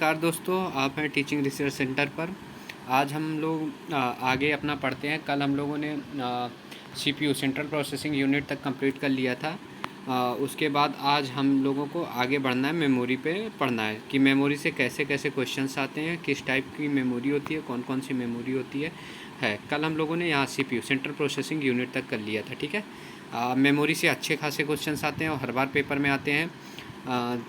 नमस्कार दोस्तों, आप हैं टीचिंग रिसर्च सेंटर पर। आज हम लोग आगे अपना पढ़ते हैं। कल हम लोगों ने सीपीयू सेंट्रल प्रोसेसिंग यूनिट तक कंप्लीट कर लिया था। उसके बाद आज हम लोगों को आगे बढ़ना है, मेमोरी पे पढ़ना है कि मेमोरी से कैसे कैसे क्वेश्चंस आते हैं, किस टाइप की मेमोरी होती है, कौन कौन सी मेमोरी होती है। कल हम लोगों ने यहाँ सीपीयू सेंट्रल प्रोसेसिंग यूनिट तक कर लिया था। ठीक है, मेमोरी से अच्छे खासे क्वेश्चंस आते हैं और हर बार पेपर में आते हैं।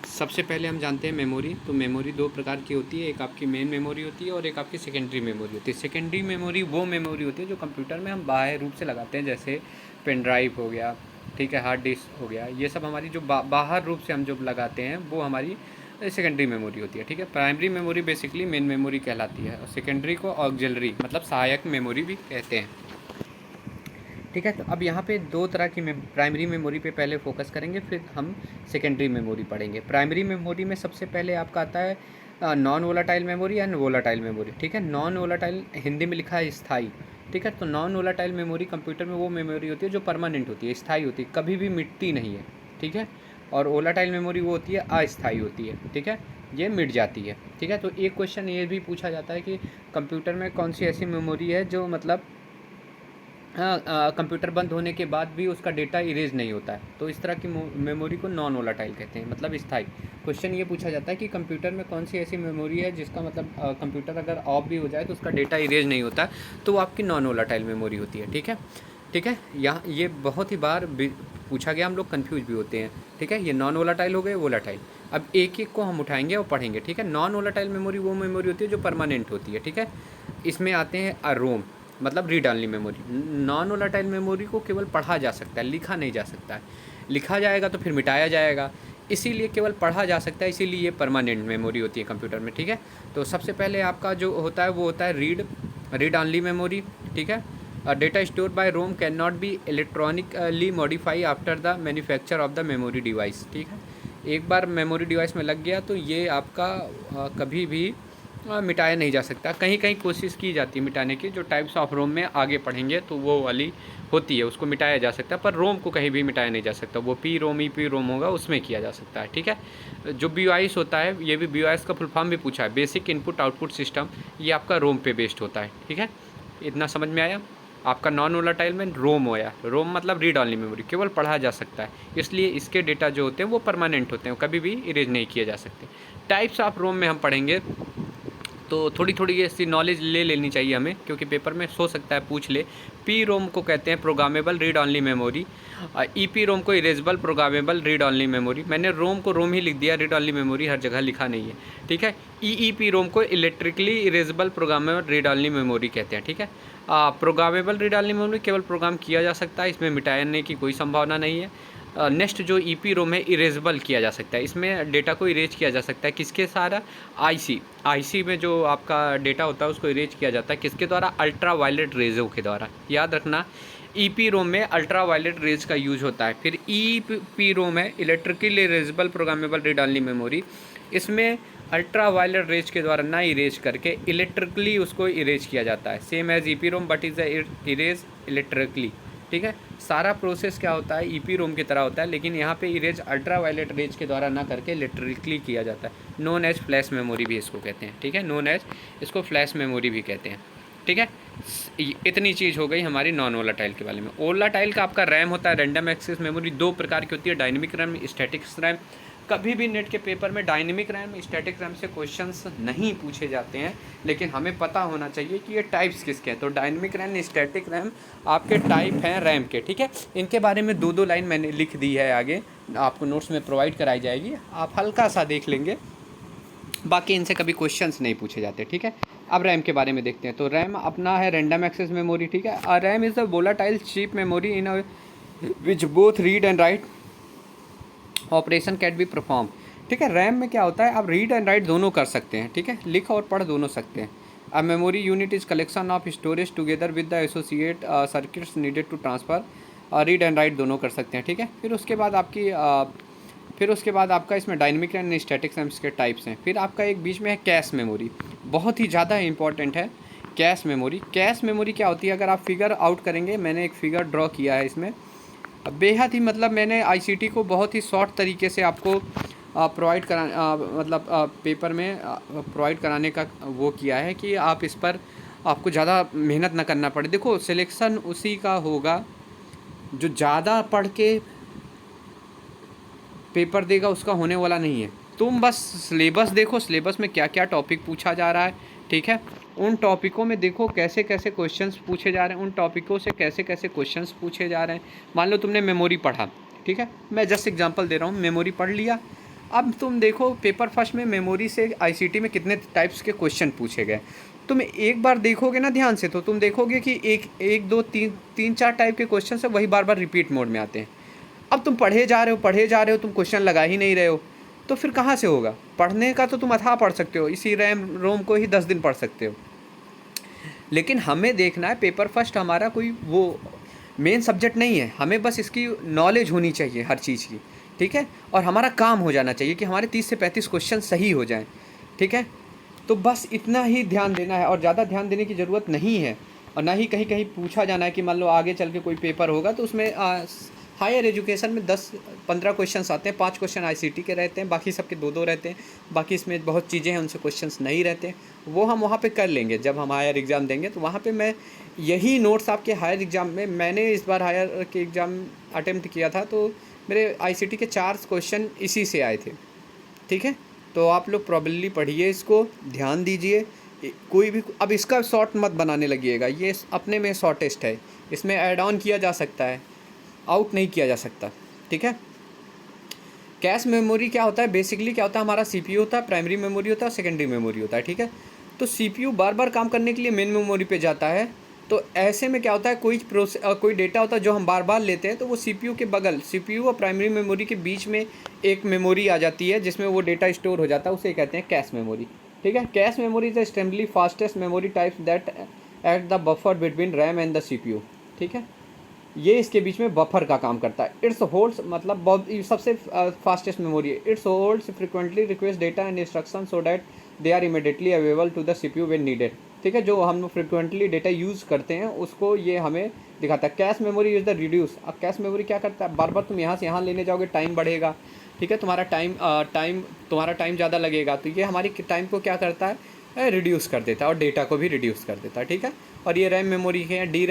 सबसे पहले हम जानते हैं मेमोरी। तो मेमोरी दो प्रकार की होती है, एक आपकी मेन मेमोरी होती है और एक आपकी सेकेंडरी मेमोरी होती है। सेकेंडरी मेमोरी वो मेमोरी होती है जो कंप्यूटर में हम बाह्य रूप से लगाते हैं, जैसे पेन ड्राइव हो गया, ठीक है, हार्ड डिस्क हो गया। ये सब हमारी जो बाहर रूप से हम जो लगाते हैं वो हमारी सेकेंडरी मेमोरी होती है। ठीक है, primary memory basically main memory कहलाती है और सेकेंडरी को ऑक्सिलरी मतलब सहायक मेमोरी भी कहते हैं। ठीक है, तो अब यहाँ पे दो तरह की प्राइमरी मेमोरी पे पहले फोकस करेंगे, फिर हम सेकेंडरी मेमोरी पढ़ेंगे। प्राइमरी मेमोरी में सबसे पहले आपका आता है non volatile memory and volatile memory. ठीक है, नॉन वोलाटाइल हिंदी में लिखा है स्थाई। ठीक है, तो नॉन वोलाटाइल मेमोरी कंप्यूटर में वो मेमोरी होती है जो परमानेंट होती है, स्थायी होती है, कभी भी मिटती नहीं है। ठीक है, और वोलाटाइल मेमोरी वो होती है अस्थायी होती है। ठीक है, ये मिट जाती है। ठीक है, तो एक क्वेश्चन ये भी पूछा जाता है कि कंप्यूटर में कौन सी ऐसी मेमोरी है जो मतलब कंप्यूटर बंद होने के बाद भी उसका डेटा इरेज नहीं होता है। तो इस तरह की मेमोरी को नॉन वोलाटाइल कहते हैं, मतलब स्थायी। क्वेश्चन ये पूछा जाता है कि कंप्यूटर में कौन सी ऐसी मेमोरी है जिसका मतलब कंप्यूटर अगर ऑफ भी हो जाए तो उसका डेटा इरेज नहीं होता, तो वो आपकी नॉन वोलाटाइल मेमोरी होती है। ठीक है, ठीक है, यहाँ ये बहुत ही बार पूछा गया, हम लोग कन्फ्यूज भी होते हैं। ठीक है, ये नॉन वोलाटाइल हो गए, वोलाटाइल। अब एक एक को हम उठाएंगे और पढ़ेंगे। ठीक है, नॉन वोलाटाइल मेमोरी वो मेमोरी होती है जो परमानेंट होती है। ठीक है, इसमें आते हैं रोम मतलब read only memory. Non volatile memory को केवल पढ़ा जा सकता है, लिखा नहीं जा सकता है। लिखा जाएगा तो फिर मिटाया जाएगा, इसीलिए केवल पढ़ा जा सकता है, इसीलिए ये परमानेंट मेमोरी होती है कंप्यूटर में। ठीक है, तो सबसे पहले आपका जो होता है वो होता है रीड ऑनली मेमोरी। ठीक है, data store by ROM can not be electronically modify after the manufacture of the memory device. ठीक है, एक बार मेमोरी डिवाइस में लग गया तो ये आपका कभी भी मिटाया नहीं जा सकता। कहीं कहीं कोशिश की जाती है मिटाने की, जो टाइप्स ऑफ रोम में आगे पढ़ेंगे तो वो वाली होती है, उसको मिटाया जा सकता है, पर रोम को कहीं भी मिटाया नहीं जा सकता। वो P ROM E P ROM होगा उसमें किया जा सकता है। ठीक है, जो BIOS होता है, ये भी BIOS का फुल फॉर्म भी पूछा है, बेसिक इनपुट आउटपुट सिस्टम, ये आपका रोम पे बेस्ड होता है। ठीक है, इतना समझ में आया। आपका नॉन वोलाटाइल में रोम होया, रोम मतलब रीड ऑनली मेमोरी, केवल पढ़ा जा सकता है, इसलिए इसके डेटा जो होते हैं वो परमानेंट होते हैं, कभी भी इरेज नहीं किए जा सकते। टाइप्स ऑफ रोम में हम पढ़ेंगे तो थोड़ी थोड़ी ऐसी नॉलेज ले लेनी चाहिए हमें, क्योंकि पेपर में हो सकता है पूछ ले। पी रोम को कहते हैं programmable read only memory, EP रोम को erasable programmable read only memory. मैंने रोम को रोम ही लिख दिया, रीड ऑनली मेमोरी हर जगह लिखा नहीं है। ठीक है, EEP रोम को electrically erasable programmable read only memory कहते हैं। ठीक है, प्रोग्रामेबल रीड ऑनली मेमोरी केवल प्रोग्राम किया जा सकता है, इसमें मिटाने की कोई संभावना नहीं है। नेक्स्ट जो EP रोम है इरेजेबल किया जा सकता है, इसमें डेटा को इरेज किया जा सकता है। किसके सारा IC में जो आपका डेटा होता है उसको इरेज किया जाता है, किसके द्वारा? अल्ट्रा वायलेट रेजों के द्वारा। याद रखना, EP रोम में अल्ट्रा वायलेट रेज का यूज होता है। फिर EEP रोम है electrically erasable programmable read only memory, इसमें अल्ट्रा वायलेट रेज के द्वारा ना इरेज करके इलेक्ट्रिकली उसको इरेज किया जाता है, same as EP ROM but is erase electrically. ठीक है, सारा प्रोसेस क्या होता है EP रोम की तरह होता है, लेकिन यहाँ पे इरेज अल्ट्रा वायलेट रेज के द्वारा ना करके इलेक्ट्रिकली किया जाता है। नोन एज फ्लैश मेमोरी भी इसको कहते हैं। ठीक है, नोन एज इसको फ्लैश मेमोरी भी कहते हैं। ठीक है, इतनी चीज़ हो गई हमारी नॉन वोलाटाइल के बारे में। वोलाटाइल का आपका रैम होता है रैंडम एक्सेस मेमोरी, दो प्रकार की होती है, डायनेमिक रैम, स्टैटिक रैम। कभी भी नेट के पेपर में डायनेमिक रैम स्टैटिक रैम से क्वेश्चंस नहीं पूछे जाते हैं, लेकिन हमें पता होना चाहिए कि ये टाइप्स किसके हैं। तो डायनेमिक रैम स्टैटिक रैम आपके टाइप हैं रैम के। ठीक है, इनके बारे में दो दो लाइन मैंने लिख दी है, आगे आपको नोट्स में प्रोवाइड कराई जाएगी, आप हल्का सा देख लेंगे, बाकी इनसे कभी क्वेश्चंस नहीं पूछे जाते। ठीक है, अब रैम के बारे में देखते हैं। तो रैम अपना है रैंडम एक्सेस मेमोरी। ठीक है, RAM is the volatile chip memory in which both read and write operation can be perform. ठीक है, रैम में क्या होता है, आप रीड एंड राइट दोनों कर सकते हैं। ठीक है, लिख और पढ़ दोनों सकते हैं। A memory unit is collection of storage together with the associate circuits needed to transfer, read and write दोनों कर सकते हैं। ठीक है, फिर उसके बाद आपका इसमें डायनेमिक एंड स्टैटिक रैम्स के टाइप्स हैं। फिर आपका एक बीच में है कैश मेमोरी, बहुत ही ज़्यादा इंपॉर्टेंट है कैश मेमोरी। कैश मेमोरी क्या होती है, अगर आप फिगर आउट करेंगे, मैंने एक फिगर ड्रॉ किया है इसमें, बेहद ही मतलब मैंने ICT को बहुत ही शॉर्ट तरीके से आपको प्रोवाइड करा मतलब पेपर में प्रोवाइड कराने का वो किया है कि आप इस पर आपको ज़्यादा मेहनत ना करना पड़े। देखो सिलेक्शन उसी का होगा जो ज़्यादा पढ़ के पेपर देगा, उसका होने वाला नहीं है। तुम बस सिलेबस देखो, सिलेबस में क्या क्या टॉपिक पूछा जा रहा है, ठीक है, उन टॉपिकों में देखो कैसे कैसे क्वेश्चंस पूछे जा रहे हैं, उन टॉपिकों से कैसे कैसे क्वेश्चंस पूछे जा रहे हैं। मान लो तुमने मेमोरी पढ़ा, ठीक है, मैं जस्ट एग्जांपल दे रहा हूँ, मेमोरी पढ़ लिया। अब तुम देखो पेपर फर्स्ट में मेमोरी से आईसीटी में कितने टाइप्स के क्वेश्चन पूछे गए। तुम एक बार देखोगे ना ध्यान से, तो तुम देखोगे कि एक दो तीन चार टाइप के क्वेश्चन से वही बार बार रिपीट मोड में आते हैं। अब तुम पढ़े जा रहे हो, तुम क्वेश्चन लगा ही नहीं रहे हो, तो फिर कहाँ से होगा। पढ़ने का तो तुम अथाह पढ़ सकते हो, इसी रैम रोम को ही 10 दिन पढ़ सकते हो, लेकिन हमें देखना है पेपर फर्स्ट हमारा कोई वो मेन सब्जेक्ट नहीं है, हमें बस इसकी नॉलेज होनी चाहिए हर चीज़ की, ठीक है, और हमारा काम हो जाना चाहिए कि हमारे 30 से 35 क्वेश्चन सही हो जाएं, ठीक है। तो बस इतना ही ध्यान देना है और ज़्यादा ध्यान देने की ज़रूरत नहीं है। और ना ही कहीं कहीं पूछा जाना है कि मान लो आगे चल के कोई पेपर होगा तो उसमें हायर एजुकेशन में 10-15 क्वेश्चंस आते हैं, 5 क्वेश्चन आईसीटी के रहते हैं, बाकी सबके 2-2 रहते हैं। बाकी इसमें बहुत चीज़ें हैं उनसे क्वेश्चंस नहीं रहते, वो हम वहाँ पे कर लेंगे जब हम हायर एग्ज़ाम देंगे। तो वहाँ पे मैं यही नोट्स आपके हायर एग्ज़ाम में, मैंने इस बार हायर के एग्ज़ाम अटेम्प्ट किया था तो मेरे आईसीटी के 4 क्वेश्चन इसी से आए थे, ठीक है। तो आप लोग प्रॉब्लली पढ़िए, इसको ध्यान दीजिए। कोई भी अब इसका शॉर्ट मत बनाने लगिएगा, ये अपने में शॉर्टेस्ट है, इसमें ऐड ऑन किया जा सकता है, आउट नहीं किया जा सकता, ठीक है। कैश मेमोरी क्या होता है, बेसिकली क्या होता है, हमारा सीपीयू होता है, प्राइमरी मेमोरी होता है, सेकेंडरी मेमोरी होता है, ठीक है। तो सीपीयू बार बार काम करने के लिए मेन मेमोरी पे जाता है। तो ऐसे में क्या होता है, कोई डेटा होता है जो हम बार बार लेते हैं, तो वो सीपीयू के बगल, सीपीयू और प्राइमरी मेमोरी के बीच में एक मेमोरी आ जाती है जिसमें वो डेटा स्टोर हो जाता है, उसे कहते हैं कैश मेमोरी, ठीक है। Cache memory is extremely fastest memory type that at the buffer between RAM and the CPU, ठीक है। ये इसके बीच में बफर का काम करता है। इट्स होल्ड्स मतलब सबसे फास्टेस्ट मेमोरी है। It's holds frequently request data and instruction so that they are immediately available to the CPU when needed, ठीक है। जो हम फ्रिक्वेंटली डेटा यूज़ करते हैं उसको ये हमें दिखाता है। Cache memory is the reduce. अब कैश मेमोरी क्या करता है, बार बार तुम यहाँ से यहाँ लेने जाओगे, टाइम बढ़ेगा, ठीक है, तुम्हारा टाइम ज़्यादा लगेगा, तो ये हमारी टाइम को क्या करता है, रिड्यूस कर देता है और डेटा को भी रिड्यूस कर देता है, ठीक है। और ये रैम मेमोरी है डी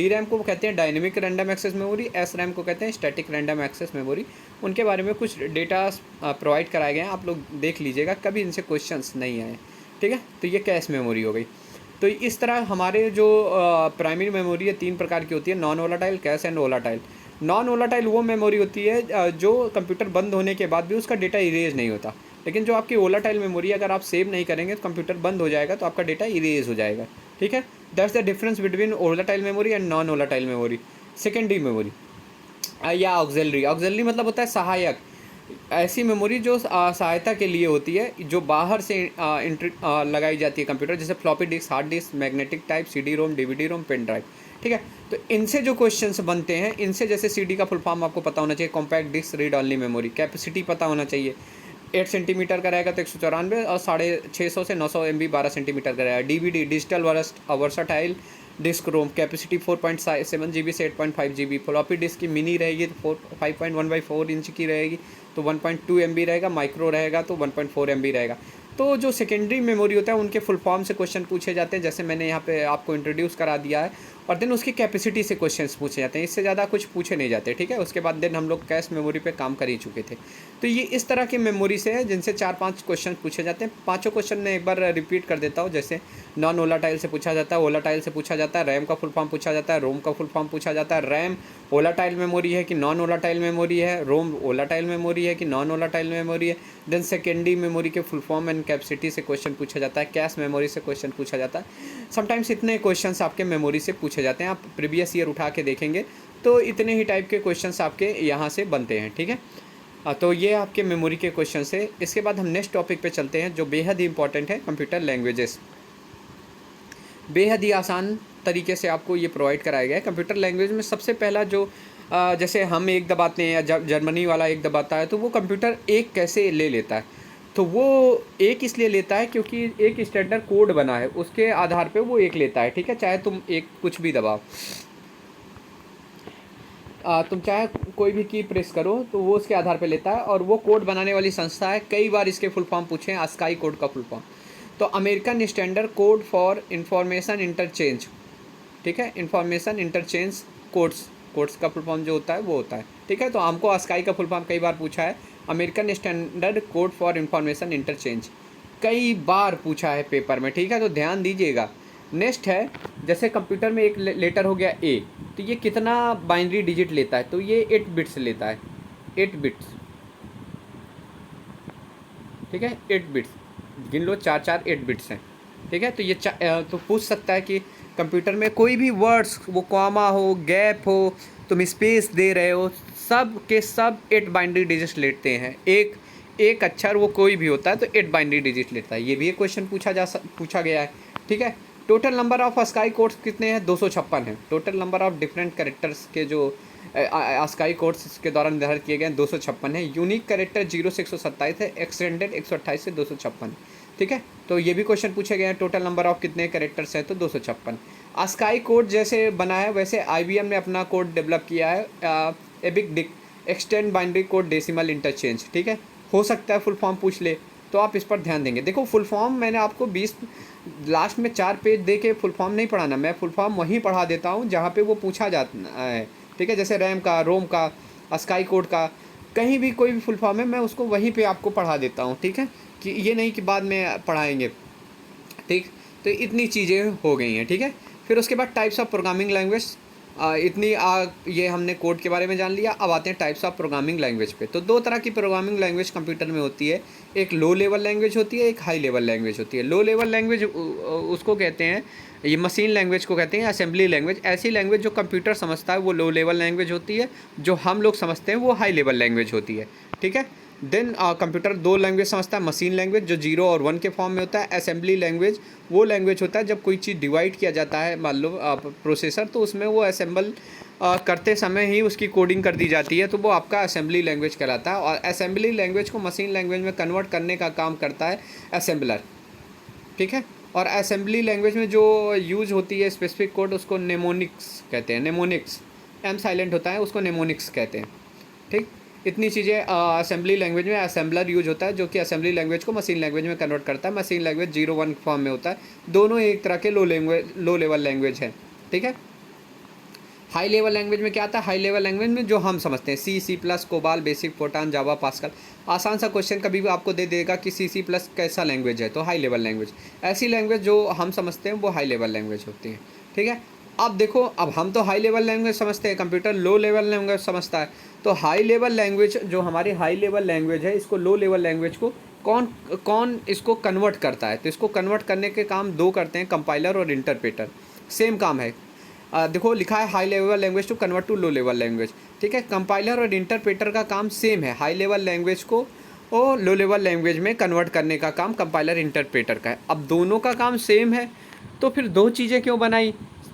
रैम को कहते हैं dynamic random access memory, S RAM को कहते हैं स्टैटिक रैंडम एक्सेस मेमोरी। उनके बारे में कुछ डेटा प्रोवाइड कराए गए हैं, आप लोग देख लीजिएगा, कभी इनसे क्वेश्चंस नहीं आए, ठीक है। तो ये कैश मेमोरी हो गई। तो इस तरह हमारे जो प्राइमरी मेमोरी है 3 प्रकार की होती है, non volatile, cash and volatile. Non volatile वो मेमोरी होती है जो कंप्यूटर बंद होने के बाद भी उसका डेटा इरेज नहीं होता, लेकिन जो आपकी वोलाटाइल मेमोरी अगर आप सेव नहीं करेंगे तो कंप्यूटर बंद हो जाएगा तो आपका डेटा इरेज हो जाएगा, ठीक है। That's the difference between volatile memory and non volatile memory. Secondary memory या ऑक्सिलरी मतलब होता है सहायक, ऐसी मेमोरी जो सहायता के लिए होती है, जो बाहर से लगाई जाती है कंप्यूटर, जैसे floppy disk, hard disk, magnetic type, CD ROM, DVD ROM, pen drive, ठीक है। तो इनसे जो क्वेश्चंस बनते हैं, इनसे जैसे सीडी का फुल फॉर्म आपको पता होना चाहिए, compact disc read only memory, capacity पता होना चाहिए, 8 सेंटीमीटर का रहेगा तो 194, और 650 से 900 MB 12 सेंटीमीटर का रहेगा। डीवीडी डिजिटल वर्सटाइल डिस्क रोम, कैपेसिटी 4.7 GB से 8.5 GB। फ्लॉपी डिस्क की मिनी रहेगी तो 5.1/4 इंच की रहेगी तो 1.2 MB रहेगा, माइक्रो रहेगा तो 1.4 MB रहेगा। तो जो सेकेंडरी मेमोरी होता है उनके फुल फॉर्म से क्वेश्चन पूछे जाते हैं, जैसे मैंने यहाँ पे आपको इंट्रोड्यूस करा दिया है, और देन उसकी कैपेसिटी से क्वेश्चंस पूछे जाते हैं, इससे ज़्यादा कुछ पूछे नहीं जाते, ठीक है। उसके बाद देन हम लोग कैश मेमोरी पे काम कर ही चुके थे। तो ये इस तरह की मेमोरी से है जिनसे 4-5 क्वेश्चन पूछे जाते हैं। पाँचों क्वेश्चन मैं एक बार रिपीट कर देता हूँ, जैसे नॉन वोलाटाइल से पूछा जाता है, वोलाटाइल से पूछा जाता है, रैम का फुल फॉर्म पूछा जाता है, रोम का फुल फॉर्म पूछा जाता है, रैम वोलाटाइल मेमोरी है कि नॉन वोलाटाइल मेमोरी है, रोम वोलाटाइल मेमोरी है कि नॉन वोलाटाइल मेमोरी है। देन सेकेंडरी मेमोरी के फुल फॉर्म एंड कैपेसिटी से क्वेश्चन पूछा जाता है, कैश मेमोरी से क्वेश्चन पूछा जाता है। समटाइम्स इतने क्वेश्चंस आपके मेमोरी से पूछे जाते हैं, आप प्रीवियस ईयर उठा के देखेंगे तो इतने ही टाइप के क्वेश्चंस आपके यहाँ से बनते हैं, ठीक है। तो ये आपके मेमोरी के क्वेश्चन है। इसके बाद हम नेक्स्ट टॉपिक पे चलते हैं जो बेहद ही इंपॉर्टेंट है, कंप्यूटर लैंग्वेजेस। बेहद ही आसान तरीके से आपको ये प्रोवाइड कराया गया है। कंप्यूटर लैंग्वेज में सबसे पहला जो जैसे हम एक दबाते हैं या जर्मनी वाला एक दबाता है तो वो कंप्यूटर एक कैसे ले लेता है, तो वो एक इसलिए लेता है क्योंकि एक स्टैंडर्ड कोड बना है, उसके आधार पे वो एक लेता है, ठीक है, चाहे तुम एक कुछ भी दबाओ। तुम चाहे कोई भी की प्रेस करो तो वो उसके आधार पे लेता है, और वो कोड बनाने वाली संस्था है। कई बार इसके फुल फॉर्म पूछे हैं, ASCII कोड का फुल फॉर्म। तो American standard code for information interchange, ठीक है, इंफॉर्मेशन इंटरचेंज कोड्स, कोड्स का फुल फॉर्म जो होता है वो होता है, ठीक है। तो हमको ASCII का फुल फॉर्म कई बार पूछा है, American standard code for information interchange, कई बार पूछा है पेपर में, ठीक है। तो ध्यान दीजिएगा। नेक्स्ट है, जैसे कंप्यूटर में एक लेटर हो गया ए, तो ये कितना बाइनरी डिजिट लेता है, तो ये 8 बिट्स लेता है, 8 बिट्स, ठीक है, 8 बिट्स, गिन लो, 4 4 8 बिट्स हैं, ठीक है। तो ये तो पूछ सकता है कि कंप्यूटर में कोई भी वर्ड्स, वो कॉमा हो, गैप हो, तुम स्पेस दे रहे हो, सब के सब 8 बाइनरी डिजिट लेते हैं। एक अक्षर वो कोई भी होता है तो 8 बाइनरी डिजिट लेता है। ये भी एक क्वेश्चन पूछा गया है, ठीक है। Total number of ASCII codes कितने हैं, 256 हैं। Total number of different characters के जो ASCII कोड्स के द्वारा निर्धारित किए गए हैं 256 है। यूनिक कैरेक्टर 0 से 127 है, एक्सटेंडेड 128 से 256, ठीक है। तो ये भी क्वेश्चन पूछे गए हैं, टोटल नंबर ऑफ कितने कैरेक्टर्स हैं, तो 256। ASCII कोड जैसे बना है वैसे IBM ने अपना कोड डेवलप किया है, एबिक extend binary code decimal interchange, ठीक है। हो सकता है फुल फॉर्म पूछ ले, तो आप इस पर ध्यान देंगे। देखो फुल फॉर्म मैंने आपको 20 लास्ट में 4 पेज दे के फुल फॉर्म नहीं पढ़ाना, मैं फुल फॉर्म वहीं पढ़ा देता हूँ जहाँ पे वो पूछा जाता है, ठीक है। जैसे रैम का, रोम का, ASCII कोड का, कहीं भी कोई भी फुल फॉर्म है मैं उसको वहीं पे आपको पढ़ा देता हूँ, ठीक है, कि ये नहीं कि बाद में पढ़ाएंगे, ठीक। तो इतनी चीज़ें हो गई हैं, ठीक है। फिर उसके बाद टाइप्स ऑफ प्रोग्रामिंग लैंग्वेज, ये हमने कोड के बारे में जान लिया। अब आते हैं टाइप्स ऑफ प्रोग्रामिंग लैंग्वेज पे। तो 2 तरह की प्रोग्रामिंग लैंग्वेज कंप्यूटर में होती है, एक लो लेवल लैंग्वेज होती है, एक हाई लेवल लैंग्वेज होती है। लो लेवल लैंग्वेज उसको कहते हैं, ये मशीन लैंग्वेज को कहते हैं, असेंबली लैंग्वेज। ऐसी लैंग्वेज जो कंप्यूटर समझता है वो लो लेवल लैंग्वेज होती है, जो हम लोग समझते हैं वो हाई लेवल लैंग्वेज होती है, ठीक है। देन कंप्यूटर 2 लैंग्वेज समझता है, मशीन लैंग्वेज जो 0 और 1 के फॉर्म में होता है, असेंबली लैंग्वेज वो लैंग्वेज होता है जब कोई चीज़ डिवाइड किया जाता है, मान लो प्रोसेसर, तो उसमें वो असेंबल करते समय ही उसकी कोडिंग कर दी जाती है, तो वो आपका असेंबली लैंग्वेज कहलाता है। और असेंबली लैंग्वेज को मशीन लैंग्वेज में कन्वर्ट करने का काम करता है असेंबलर, ठीक है। और असेंबली लैंग्वेज में जो यूज होती है स्पेसिफिक कोड, उसको नेमोनिक्स कहते हैं, नेमोनिक्स, एम साइलेंट होता है, उसको नेमोनिक्स कहते हैं, ठीक। इतनी चीज़ें असेंबली लैंग्वेज में असेंबलर यूज होता है, जो कि असेंबली लैंग्वेज को मशीन लैंग्वेज में कन्वर्ट करता है। मशीन लैंग्वेज 0-1 फॉर्म में होता है। दोनों एक तरह के लो लेवल लैंग्वेज है, ठीक है। हाई लेवल लैंग्वेज में क्या आता है, हाई लेवल लैंग्वेज में जो हम समझते हैं C++, कोबाल, बेसिक, फोटान, जावा, पास्कल। आसान सा क्वेश्चन कभी भी आपको दे देगा कि C++ कैसा लैंग्वेज है, तो हाई लेवल लैंग्वेज। ऐसी लैंग्वेज जो हम समझते हैं वो हाई लेवल लैंग्वेज होती है, ठीक है। अब देखो, अब हम तो हाई लेवल लैंग्वेज समझते हैं, कंप्यूटर लो लेवल लैंग्वेज समझता है। तो हाई लेवल लैंग्वेज, जो हमारी हाई लेवल लैंग्वेज है, इसको लो लेवल लैंग्वेज को कौन कौन इसको कन्वर्ट करता है, तो इसको कन्वर्ट करने के काम 2 करते हैं, कंपाइलर और इंटरप्रेटर। सेम काम है। देखो लिखा है high level language to convert to low level language, ठीक है। कंपाइलर और इंटरप्रेटर का काम सेम है, हाई लेवल लैंग्वेज को और लो लेवल लैंग्वेज में कन्वर्ट करने का काम कंपाइलर इंटरप्रेटर का है। अब दोनों का काम सेम है, तो फिर 2 चीज़ें क्यों बनाई,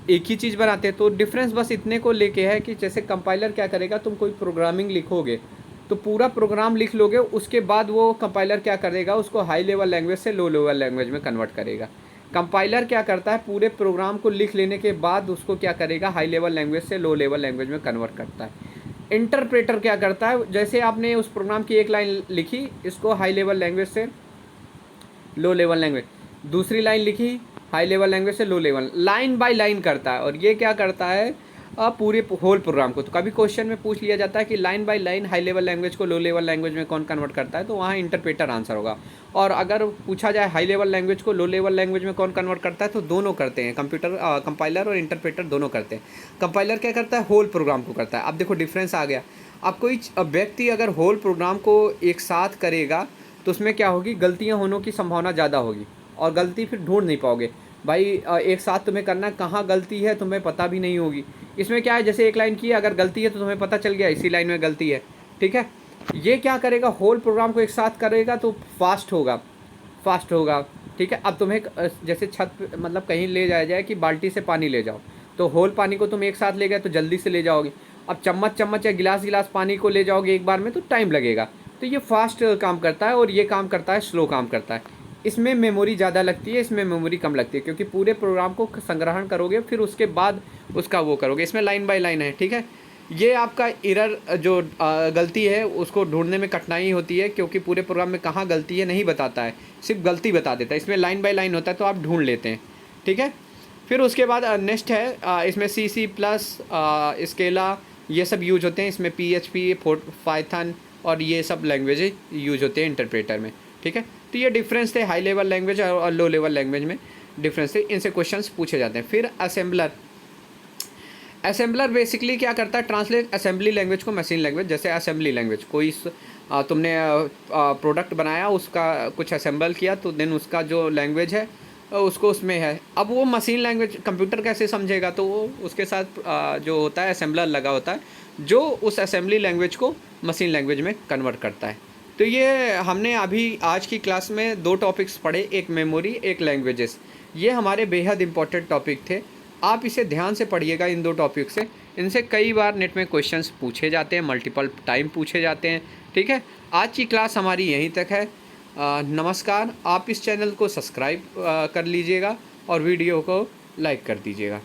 एक ही चीज़ बनाते हैं। तो डिफरेंस बस इतने को लेके है कि जैसे कंपाइलर क्या करेगा, तुम कोई प्रोग्रामिंग लिखोगे तो पूरा प्रोग्राम लिख लोगे, उसके बाद वो कंपाइलर क्या करेगा, उसको हाई लेवल लैंग्वेज से लो लेवल लैंग्वेज में कन्वर्ट करेगा। कंपाइलर क्या करता है, पूरे प्रोग्राम को लिख लेने के बाद उसको क्या करेगा, हाई लेवल लैंग्वेज से लो लेवल लैंग्वेज में कन्वर्ट करता है। इंटरप्रेटर क्या करता है, जैसे आपने उस प्रोग्राम की एक लाइन लिखी, इसको हाई लेवल लैंग्वेज से लो लेवल लैंग्वेज, दूसरी लाइन लिखी हाई लेवल लैंग्वेज से low level, line by line करता है। और ये क्या करता है, पूरे होल प्रोग्राम को। तो कभी क्वेश्चन में पूछ लिया जाता है कि line by line high level language को लो लेवल लैंग्वेज में कौन कन्वर्ट करता है, तो वहाँ इंटरप्रेटर आंसर होगा। और अगर पूछा जाए हाई लेवल लैंग्वेज को लो लेवल लैंग्वेज में कौन कन्वर्ट करता है, तो दोनों करते हैं, कंपाइलर और इंटरप्रेटर दोनों करते हैं। कंपाइलर क्या करता है, होल प्रोग्राम को करता है। अब देखो डिफरेंस आ गया। अब कोई व्यक्ति अगर होल प्रोग्राम को एक साथ करेगा तो उसमें क्या होगी, गलतियाँ होने की संभावना ज़्यादा होगी, और गलती फिर ढूंढ नहीं पाओगे। भाई एक साथ तुम्हें करना, कहाँ गलती है तुम्हें पता भी नहीं होगी। इसमें क्या है, जैसे एक लाइन की है, अगर गलती है तो तुम्हें पता चल गया इसी लाइन में गलती है, ठीक है। ये क्या करेगा, होल प्रोग्राम को एक साथ करेगा तो फास्ट होगा, ठीक है। अब तुम्हें जैसे छत मतलब कहीं ले जाया जाए कि बाल्टी से पानी ले जाओ, तो होल पानी को तुम एक साथ ले गए तो जल्दी से ले जाओगे। अब चम्मच या गिलास पानी को ले जाओगे एक बार में तो टाइम लगेगा। तो ये फास्ट काम करता है और ये काम करता है स्लो काम करता है। इसमें मेमोरी ज़्यादा लगती है, इसमें मेमोरी कम लगती है, क्योंकि पूरे प्रोग्राम को संग्रहण करोगे फिर उसके बाद उसका वो करोगे। इसमें लाइन बाय लाइन है, ठीक है। ये आपका एरर जो गलती है उसको ढूंढने में कठिनाई होती है, क्योंकि पूरे प्रोग्राम में कहाँ गलती है नहीं बताता है, सिर्फ गलती बता देता है। इसमें लाइन बाय लाइन होता है तो आप ढूंढ लेते हैं, ठीक है। फिर उसके बाद नेक्स्ट है इसमें C++, स्केला, ये सब यूज होते हैं इसमें, PHP, पाइथन और ये सब लैंग्वेज यूज होते हैं इंटरप्रेटर में, ठीक है। तो ये डिफरेंस थे हाई लेवल लैंग्वेज और लो लेवल लैंग्वेज में डिफरेंस थे, इनसे क्वेश्चंस पूछे जाते हैं। फिर असेंबलर बेसिकली क्या करता है, ट्रांसलेट असेंबली लैंग्वेज को मशीन लैंग्वेज। जैसे असेंबली लैंग्वेज कोई तुमने प्रोडक्ट बनाया, उसका कुछ असेंबल किया, तो देन उसका जो लैंग्वेज है उसको उसमें है। अब वो मशीन लैंग्वेज कंप्यूटर कैसे समझेगा, तो वो उसके साथ जो होता है असेंबलर लगा होता है, जो उस असेंबली लैंग्वेज को मशीन लैंग्वेज में कन्वर्ट करता है। तो ये हमने अभी आज की क्लास में 2 टॉपिक्स पढ़े, एक मेमोरी, एक लैंग्वेजेस। ये हमारे बेहद इंपॉर्टेंट टॉपिक थे, आप इसे ध्यान से पढ़िएगा इन 2 टॉपिक से। इनसे कई बार नेट में क्वेश्चंस पूछे जाते हैं, मल्टीपल टाइम पूछे जाते हैं, ठीक है। आज की क्लास हमारी यहीं तक है। नमस्कार। आप इस चैनल को सब्सक्राइब कर लीजिएगा और वीडियो को लाइक कर दीजिएगा।